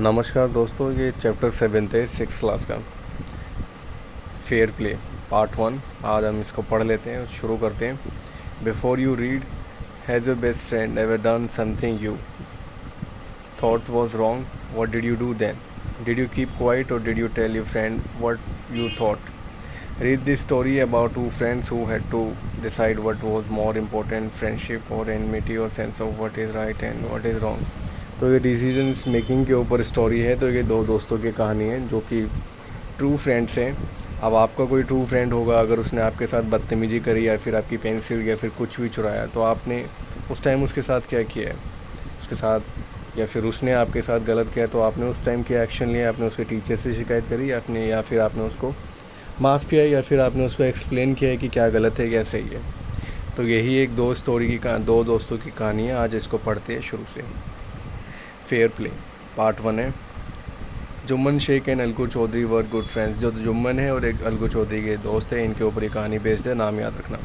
नमस्कार दोस्तों, ये चैप्टर 7 है 6 क्लास का फेयर प्ले पार्ट 1। आज हम इसको पढ़ लेते हैं और शुरू करते हैं। Before you read, has your best friend ever done something you thought was wrong? What did you do then? Did you keep quiet or did you tell your friend what you thought? Read this story about two friends who had to decide what was more important, friendship or enmity, or sense of what is right and what is wrong. तो ये decisions making के ऊपर story है। तो ये दो दोस्तों की कहानी है जो कि ट्रू फ्रेंड्स हैं। अब आपका कोई ट्रू फ्रेंड होगा, अगर उसने आपके साथ बदतमीज़ी करी या फिर आपकी पेंसिल या फिर कुछ भी चुराया, तो आपने उस टाइम उसके साथ क्या किया है उसके साथ, या फिर उसने आपके साथ गलत किया तो आपने उस टाइम क्या एक्शन लिया? आपने उसके टीचर से शिकायत करी या फिर आपने उसको माफ़ किया, या फिर आपने उसको एक्सप्लेन किया है कि क्या गलत है क्या सही है। तो यही एक दो दोस्तों की कहानी है। आज इसको पढ़ते हैं शुरू से। फेयर प्ले पार्ट 1 है। Jumman Sheikh and Algu Chaudhary were good friends. जो जुम्मन है और एक अलगू चौधरी के दोस्त है, इनके ऊपर ये कहानी बेस्ड है, नाम याद रखना।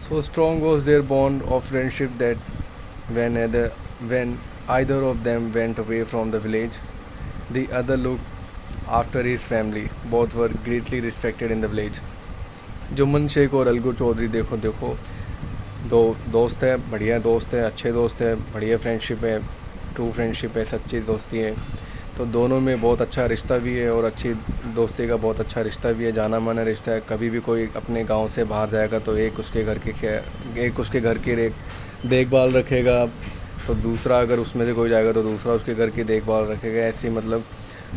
So strong was their bond of friendship that when either of them went away from the village, the other looked after his family. Both were greatly respected in the village. Jumman Sheikh और अलगू चौधरी देखो दो दोस्त है, बढ़िया दोस्त है, अच्छे दोस्त है, बढ़िया फ्रेंडशिप है, ट्रू फ्रेंडशिप है, सच्ची दोस्ती है। तो दोनों में बहुत अच्छा रिश्ता भी है और अच्छी दोस्ती का बहुत अच्छा रिश्ता भी है, जाना माना रिश्ता है। कभी भी कोई अपने गांव से बाहर जाएगा तो एक उसके घर की देखभाल रखेगा, तो दूसरा अगर उसमें से कोई जाएगा तो दूसरा उसके घर की देखभाल रखेगा। ऐसे मतलब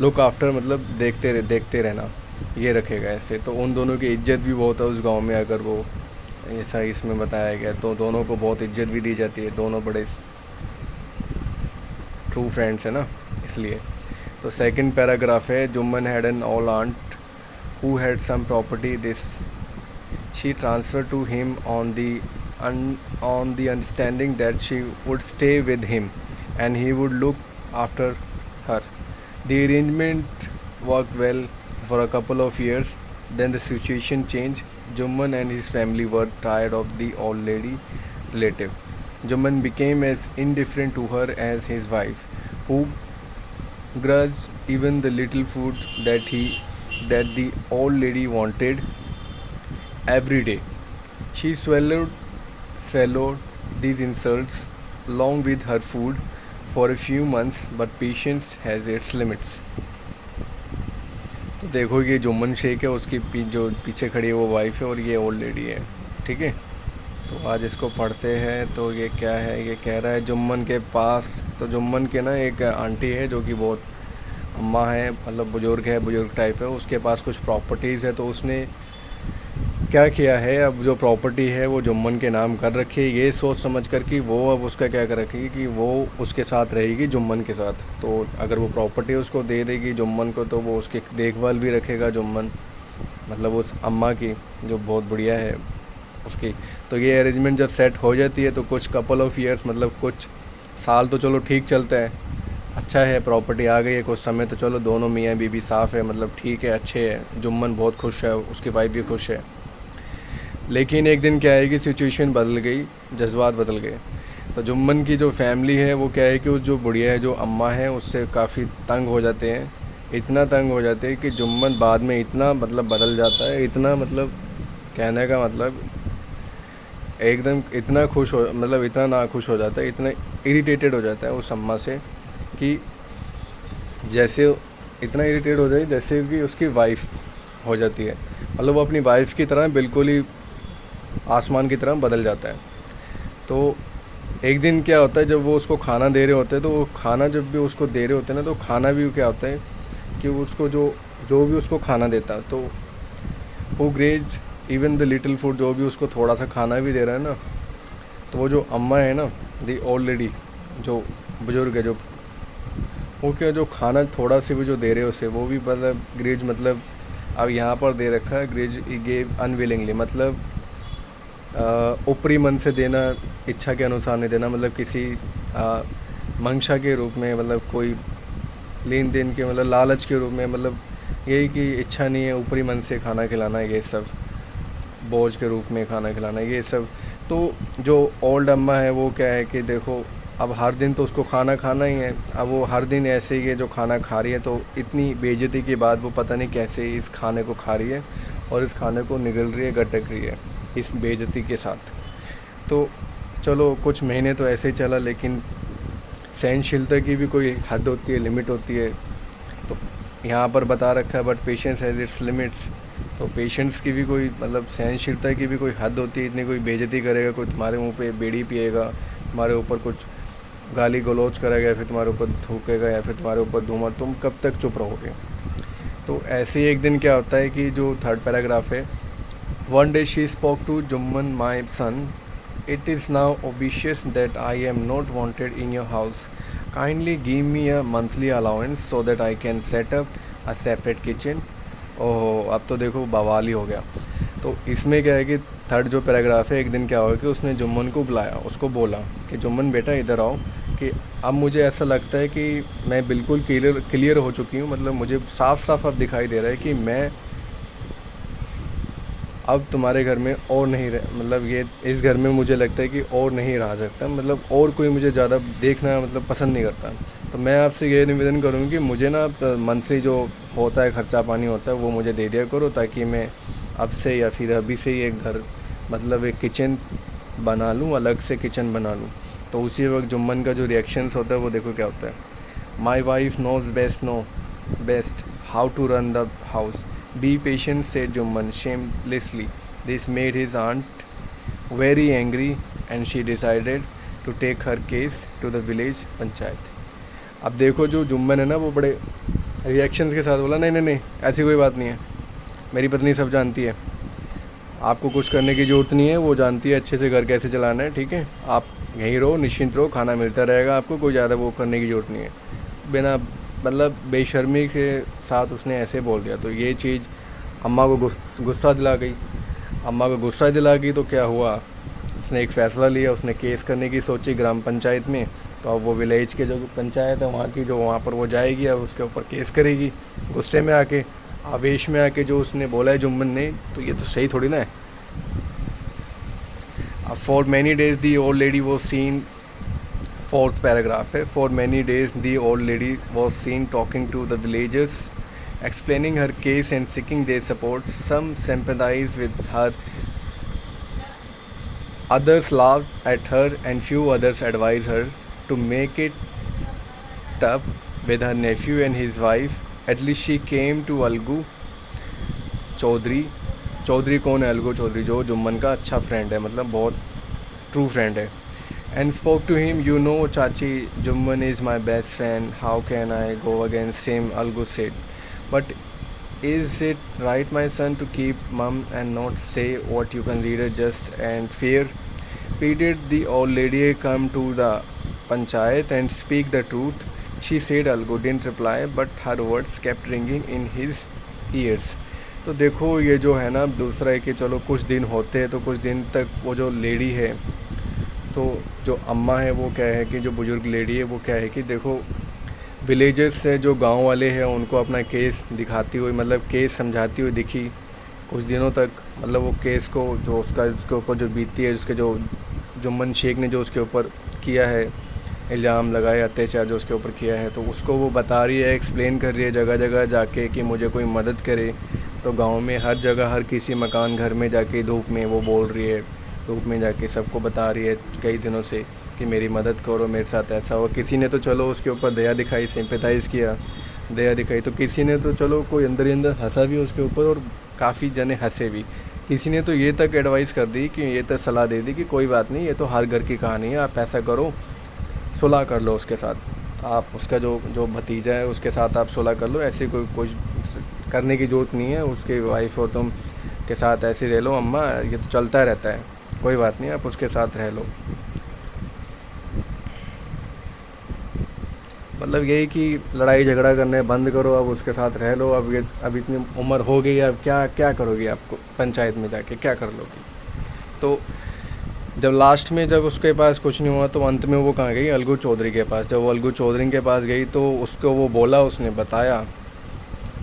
लुक आफ्टर, मतलब देखते रहना, ये रखेगा ऐसे। तो उन दोनों की इज्जत भी बहुत है उस गांव में। अगर वो ऐसा इसमें बताया गया तो दोनों को बहुत इज्जत भी दी जाती है। दोनों बड़े ट्रू फ्रेंड्स है ना, इसलिए। तो सेकंड पैराग्राफ है। Jumman had an old aunt who had some property. This she transfer to him on the understanding that she would stay with him and he would look after her. The arrangement worked well for a couple of years. Then the situation changed. Jumman and his family were tired of the old lady relative. Jumman became as indifferent to her as his wife, who grudged even the little food that the old lady wanted every day. She swallowed these insults along with her food for a few months, but patience has its limits. तो देखो, ये जुम्मन शेख है, उसकी जो पीछे खड़ी है वो वाइफ है और ये ओल्ड लेडी है, ठीक है। तो आज इसको पढ़ते हैं। तो ये क्या है, ये कह रहा है जुम्मन के पास, तो जुम्मन के ना एक आंटी है जो कि बहुत अम्मा है, मतलब बुजुर्ग टाइप है। उसके पास कुछ प्रॉपर्टीज़ है, तो उसने क्या किया है, अब जो प्रॉपर्टी है वो जुम्मन के नाम कर रखी है, ये सोच समझ कर कि वो अब उसका क्या कर रखेगी कि वो उसके साथ रहेगी, जुम्मन के साथ। तो अगर वो प्रॉपर्टी उसको दे देगी जुम्मन को, तो वो उसकी देखभाल भी रखेगा जुम्मन, मतलब उस अम्मा की जो बहुत बढ़िया है उसकी। तो ये अरेंजमेंट जब सेट हो जाती है तो कुछ कपल ऑफ ईयर्स, मतलब कुछ साल तो चलो ठीक चलता है, अच्छा है, प्रॉपर्टी आ गई है, कुछ समय तो चलो दोनों मियाँ बीवी साफ़ है, मतलब ठीक है, अच्छे है, जुम्मन बहुत खुश है, उसकी वाइफ भी खुश है। लेकिन एक दिन क्या है कि सिचुएशन बदल गई, जज्बात बदल गए। तो जुम्मन की जो फैमिली है वो क्या है कि उस जो बुढ़िया है, जो अम्मा है, उससे काफ़ी तंग हो जाते हैं। इतना तंग हो जाते हैं कि जुम्मन बाद में इतना मतलब बदल जाता है, इतना मतलब कहने का मतलब एकदम इतना खुश हो, मतलब इतना नाखुश हो जाता है, इतना इरिटेटेड हो जाता है उस अम्मा से कि जैसे इतना इरिटेट हो जाए जैसे कि उसकी वाइफ हो जाती है। मतलब वो अपनी वाइफ की तरह बिल्कुल ही आसमान की तरह बदल जाता है। तो एक दिन क्या होता है, जब वो उसको खाना दे रहे होते हैं, तो वो खाना जब भी उसको दे रहे होते हैं ना, तो खाना भी क्या होता है कि उसको जो भी उसको खाना देता है, तो वो grudge even the little food, जो भी उसको थोड़ा सा खाना भी दे रहा है ना, तो वो जो अम्मा है ना, दी ओल्ड लेडी, जो बुजुर्ग है, जो वो क्या जो खाना थोड़ा सी भी जो दे रहे हो उसे, वो भी मतलब ग्रेज, मतलब अब यहाँ पर दे रखा है ग्रेज गेव अनविलिंगली, मतलब ऊपरी मन से देना, इच्छा के अनुसार नहीं देना, मतलब किसी मंशा के रूप में, मतलब कोई लेन देन के, मतलब लालच के रूप में, मतलब यही कि इच्छा नहीं है, ऊपरी मन से खाना खिलाना, ये सब बोझ के रूप में खाना खिलाना, ये सब। तो जो ओल्ड अम्मा है वो क्या है कि देखो अब हर दिन तो उसको खाना खाना ही है, अब वो हर दिन ऐसे ही है जो खाना खा रही है, तो इतनी बेइज्जती के बाद वो पता नहीं कैसे इस खाने को खा रही है और इस खाने को निगल रही है, गटक रही है इस बेइज्जती के साथ। तो चलो कुछ महीने तो ऐसे ही चला, लेकिन सहनशीलता की भी कोई हद होती है, लिमिट होती है। तो यहाँ पर बता रखा है, but patience has its limits. तो पेशेंस की भी कोई मतलब सहनशीलता की भी कोई हद होती है। इतनी कोई बेइज्जती करेगा, कोई तुम्हारे मुंह पे बीड़ी पिएगा, तुम्हारे ऊपर कुछ गाली गलौज करेगा, या फिर तुम्हारे ऊपर थूकेगा, या फिर तुम्हारे ऊपर धूमर, तुम कब तक चुप रहोगे। तो ऐसे ही एक दिन क्या होता है कि जो थर्ड पैराग्राफ है, one day she spoke to Jumman my son, it is now obvious that I am not wanted in your house, kindly give me a monthly allowance so that I can set up a separate kitchen. ओहो, अब तो देखो बवाल ही हो गया। तो इसमें क्या है कि थर्ड जो पैराग्राफ है, एक दिन क्या हुआ कि उसने जुम्मन को बुलाया, उसको बोला कि जुम्मन बेटा इधर आओ, कि अब मुझे ऐसा लगता है कि मैं बिल्कुल क्लियर हो चुकी हूँ, मतलब मुझे साफ साफ अब दिखाई दे रहा है कि मैं अब तुम्हारे घर में और नहीं रह, मतलब ये इस घर में मुझे लगता है कि और नहीं रह सकता, मतलब और कोई मुझे ज़्यादा देखना मतलब पसंद नहीं करता। तो मैं आपसे ये निवेदन करूँगी कि मुझे ना मंथली जो होता है खर्चा पानी होता है वो मुझे दे दिया करो, ताकि मैं अब से या फिर अभी से ही एक घर मतलब एक किचन बना लूँ, अलग से किचन बना लूँ। तो उसी वक्त जुम्मन का जो रिएक्शंस होता है वो देखो क्या होता है। My wife knows best how to run the house, be patient, said Jumman shamelessly. This made his aunt very angry and she decided to take her case to the village panchayat. अब देखो जो जुम्मन है ना, वो बड़े रिएक्शंस के साथ बोला, नहीं नहीं नहीं, ऐसी कोई बात नहीं है, मेरी पत्नी सब जानती है, आपको कुछ करने की ज़रूरत नहीं है, वो जानती है अच्छे से घर कैसे चलाना है, ठीक है, आप यहीं रहो, निश्चिंत रहो, खाना मिलता रहेगा आपको, कोई ज़्यादा वो करने की ज़रूरत नहीं है। बिना मतलब बेशर्मी के साथ उसने ऐसे बोल दिया। तो ये चीज़ अम्मा को गुस्सा दिला गई। अम्मा को गुस्सा दिला गई तो क्या हुआ, उसने एक फ़ैसला लिया, उसने केस करने की सोची ग्राम पंचायत में। तो अब वो विलेज के जो पंचायत है वहाँ की, जो वहाँ पर वो जाएगी, अब उसके ऊपर केस करेगी गुस्से में आके, आवेश में आके। जो उसने बोला है जुम्मन ने, तो ये तो सही थोड़ी ना है। अब for many days the old lady वो सीन, फोर्थ पैराग्राफ है, for many days the old lady was seen talking to the villagers, explaining her case and seeking their support. Some sympathized with her, others laughed at her, and few others advised her to make it tough with her nephew and his wife. At least she came to Algu Chaudhary. Chaudhary कौन है? अलगू चौधरी, जो जुम्मन का अच्छा friend है, मतलब बहुत true friend है। And spoke to him, you know Chachi, Jumman is my best friend, how can I go against him, Algu said. But is it right, my son, to keep mum and not say what you consider just and fair? Pleaded the old lady, come to the panchayat and speak the truth. She said Algu didn't reply, but her words kept ringing in his ears. तो देखो ये जो है ना, दूसरा है कि चलो कुछ दिन होते हैं, तो कुछ दिन तक वो जो लेडी है, तो जो अम्मा है वो क्या है कि जो बुज़ुर्ग लेडी है वो क्या है कि देखो विलेजर्स से जो गांव वाले हैं उनको अपना केस दिखाती हुई, मतलब केस समझाती हुई दिखी कुछ दिनों तक। मतलब वो केस को जो उसके ऊपर जो बीतती है, उसके जो जुम्मन शेख ने जो उसके ऊपर किया है, इल्ज़ाम लगाए, अत्याचार जो उसके ऊपर किया है, तो उसको वो बता रही है, एक्सप्लेन कर रही है जगह जगह जाके कि मुझे कोई मदद करे। तो गांव में हर जगह, हर किसी मकान घर में जाके धूप में वो बोल रही है, धूप में जाके सबको बता रही है कई दिनों से कि मेरी मदद करो, मेरे साथ ऐसा हो। किसी ने तो चलो उसके ऊपर दया दिखाई, सिंपैथाइज़ किया, दया दिखाई, तो किसी ने तो चलो कोई अंदर ही अंदर हंसा भी उसके ऊपर, और काफ़ी जने हंसे भी। किसी ने तो ये तक एडवाइस कर दी कि ये तक सलाह दे दी कि कोई बात नहीं, ये तो हर घर की कहानी है, आप ऐसा करो, सुलह कर लो उसके साथ, आप उसका जो भतीजा है उसके साथ आप सुलह कर लो, ऐसे कोई करने की ज़रूरत नहीं है, उसकी वाइफ और तुम के साथ ऐसे रह लो अम्मा, ये तो चलता रहता है, कोई बात नहीं, आप उसके साथ रह लो। मतलब यही कि लड़ाई झगड़ा करने बंद करो, अब उसके साथ रह लो। अब इतनी उम्र हो गई, अब क्या करोगी, आपको पंचायत में जाके क्या कर लोगी। तो जब लास्ट में जब उसके पास कुछ नहीं हुआ, तो अंत में वो कहाँ गई, अलगू चौधरी के पास। जब वो अलगू चौधरी के पास गई तो उसको वो बोला, उसने बताया।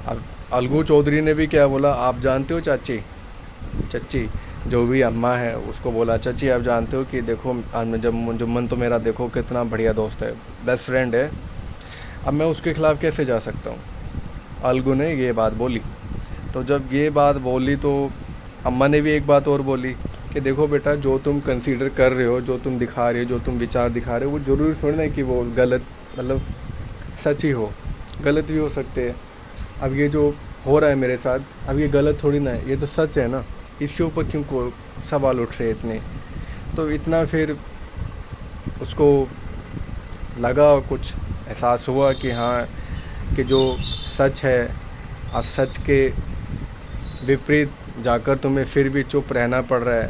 अब अलगू चौधरी ने भी क्या बोला, आप जानते हो चाची जो भी अम्मा है उसको बोला, चाची आप जानते हो कि देखो आज मैं जब जुम्मन तो मेरा देखो कितना बढ़िया दोस्त है, बेस्ट फ्रेंड है, अब मैं उसके ख़िलाफ़ कैसे जा सकता हूँ। अलगू ने ये बात बोली। तो जब ये बात बोली तो अम्मा ने भी एक बात और बोली कि देखो बेटा, जो तुम कंसीडर कर रहे हो, जो तुम दिखा रहे हो, जो तुम विचार दिखा रहे हो, वो ज़रूरी थोड़ी ना कि वो गलत, मतलब सच ही हो, गलत भी हो सकते हैं। अब ये जो हो रहा है मेरे साथ, अब ये गलत थोड़ी ना है, ये तो सच है ना, इसके ऊपर क्यों को सवाल उठ रहे इतने। तो इतना फिर उसको लगा, कुछ एहसास हुआ कि हाँ, कि जो सच है, अब सच के विपरीत जाकर तुम्हें फिर भी चुप रहना पड़ रहा है,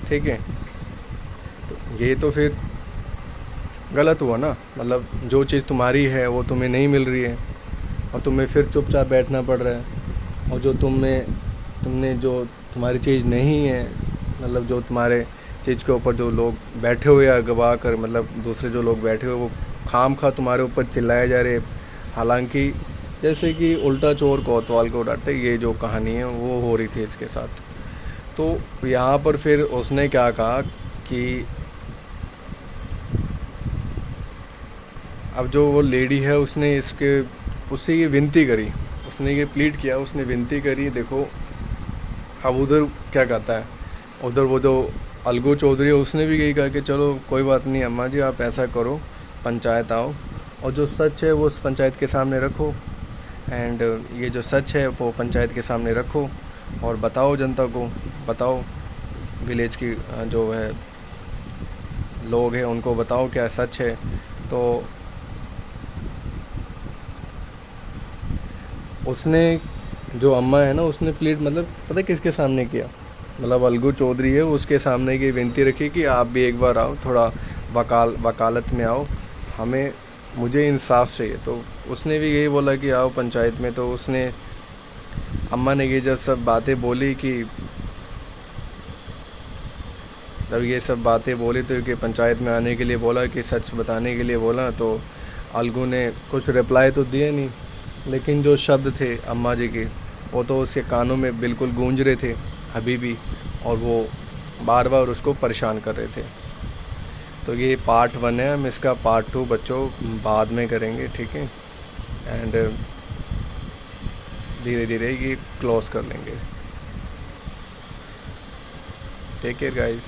ठीक है। तो ये तो फिर गलत हुआ ना, मतलब जो चीज़ तुम्हारी है वो तुम्हें नहीं मिल रही है और तुम्हें फिर चुपचाप बैठना पड़ रहा है। और जो तुमने जो तुम्हारी चीज़ नहीं है, मतलब जो तुम्हारे चीज़ के ऊपर जो लोग बैठे हुए हैं गवा कर, मतलब दूसरे जो लोग बैठे हुए वो खाम खा तुम्हारे ऊपर चिल्लाए जा रहे। हालांकि जैसे कि उल्टा चोर कोतवाल को डांटे, ये जो कहानी है वो हो रही थी इसके साथ। तो यहाँ पर फिर उसने क्या कहा कि अब जो वो लेडी है उससे ये विनती करी, उसने ये प्लीड किया, उसने विनती करी। देखो अब उधर क्या कहता है, उधर वो जो अलगू चौधरी है उसने भी यही कहा कि चलो कोई बात नहीं अम्मा जी, आप ऐसा करो, पंचायत आओ और जो सच है वो उस पंचायत के सामने रखो, एंड ये जो सच है वो पंचायत के सामने रखो और बताओ, जनता को बताओ, विलेज की जो है लोग हैं उनको बताओ क्या सच है। तो उसने, जो अम्मा है ना, उसने प्लीड मतलब पता है किसके सामने किया, मतलब अलगू चौधरी है उसके सामने की विनती रखी कि आप भी एक बार आओ, थोड़ा वकालत में आओ, मुझे इंसाफ चाहिए। तो उसने भी यही बोला कि आओ पंचायत में। तो उसने, अम्मा ने ये सब बातें बोली तो कि पंचायत में आने के लिए बोला, कि सच बताने के लिए बोला, तो अलगू ने कुछ रिप्लाई तो दिए नहीं, लेकिन जो शब्द थे अम्मा जी के वो तो उसके कानों में बिल्कुल गूंज रहे थे अभी भी, और वो बार बार उसको परेशान कर रहे थे। तो ये पार्ट 1 है, हम इसका पार्ट 2 बच्चों बाद में करेंगे, ठीक है। एंड धीरे धीरे ये क्लोज़ कर लेंगे। Take care guys.